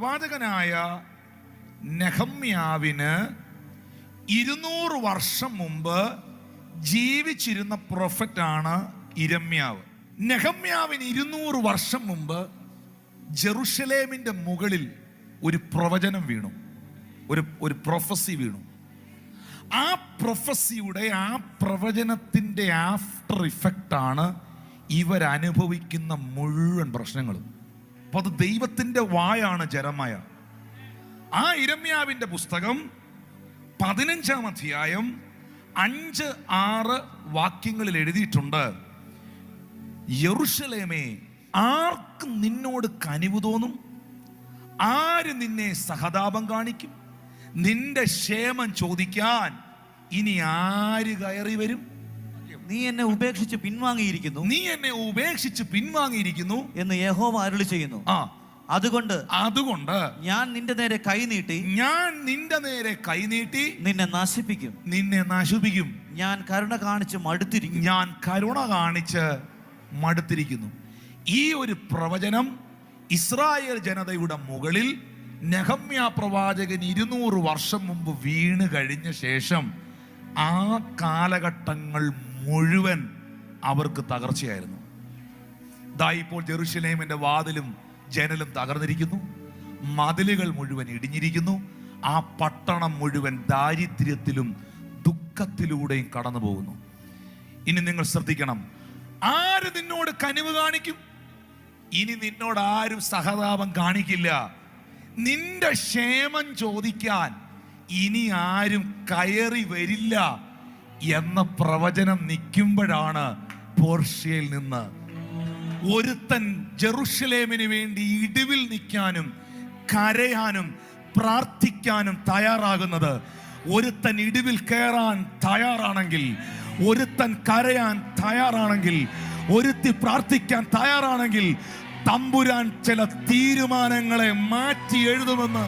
പ്രവാചകനായ നെഹമ്യാവിന് 200 വർഷം മുമ്പ് ജീവിച്ചിരുന്ന പ്രൊഫറ്റാണ് ഇരമ്യാവ്. നെഹമ്യാവിന് 200 വർഷം മുമ്പ് ജെറുസലേമിന്റെ മുകളിൽ ഒരു പ്രവചനം വീണു, ഒരു പ്രൊഫസി വീണു. ആ പ്രൊഫസിയുടെ, ആ പ്രവചനത്തിന്റെ ആഫ്റ്റർ ഇഫക്റ്റ് ആണ് ഇവരനുഭവിക്കുന്ന മുഴുവൻ പ്രശ്നങ്ങളും. അപ്പൊ അത് ദൈവത്തിന്റെ വായാണ് ജെറമ്യ. ആ ഇരമ്യാവിന്റെ പുസ്തകം 15-ാം അധ്യായം 5-6 വാക്യങ്ങളിൽ എഴുതിയിട്ടുണ്ട്. യെരൂശലേമേ, ആർക്ക് നിന്നോട് കനിവ് തോന്നും? ആര് നിന്നെ സഹതാപം കാണിക്കും? നിന്റെ ക്ഷേമം ചോദിക്കാൻ ഇനി ആര് കയറി വരും? നീ എന്നെ ഉപേക്ഷിച്ച് പിൻവാങ്ങിയിരിക്കുന്നു എന്ന് യഹോവ അരുളി ചെയ്യുന്നു. അതുകൊണ്ട് ഞാൻ നിന്റെ നേരെ കൈനീട്ടി നിന്നെ നശിപ്പിക്കും. ഞാൻ കരുണ കാണിച്ച് മടുത്തിരിക്കുന്നു. ഈ ഒരു പ്രവചനം ഇസ്രായേൽ ജനതയുടെ മുകളിൽ നെഹമ്യ പ്രവാചകൻ 200 വർഷം മുമ്പ് വീണ് കഴിഞ്ഞ ശേഷം ആ കാലഘട്ടങ്ങൾ മുഴുവൻ അവർക്ക് തകർച്ചയായിരുന്നു. ദാ ഇപ്പോൾ ജെറുസലേമിന്റെ വാതിലും ജനലും തകർന്നിരിക്കുന്നു, മതിലുകൾ മുഴുവൻ ഇടിഞ്ഞിരിക്കുന്നു. ആ പട്ടണം മുഴുവൻ ദാരിദ്ര്യത്തിലും ദുഃഖത്തിലൂടെയും കടന്നു പോകുന്നു. ഇനി നിങ്ങൾ ശ്രദ്ധിക്കണം, ആര് നിന്നോട് കനിവ് കാണിക്കും? ഇനി നിന്നോട് ആരും സഹതാപം കാണിക്കില്ല. നിന്റെ ക്ഷേമം ചോദിക്കാൻ ഇനി ആരും കയറി വരില്ല എന്ന പ്രവചനം നിൽക്കുമ്പോഴാണ് പോർഷ്യയിൽ നിന്ന് ഒരുത്തൻ ജെറുസലേമിന് വേണ്ടി ഇടിവിൽ നിൽക്കാനും കരയാനും പ്രാർത്ഥിക്കാനും തയ്യാറാകുന്നത്. ഒരുത്തൻ ഇടിവിൽ കയറാൻ തയ്യാറാണെങ്കിൽ, ഒരുത്തൻ കരയാൻ തയ്യാറാണെങ്കിൽ, ഒരുത്തി പ്രാർത്ഥിക്കാൻ തയ്യാറാണെങ്കിൽ തമ്പുരാൻ ചില തീരുമാനങ്ങളെ മാറ്റി എഴുതുമെന്ന്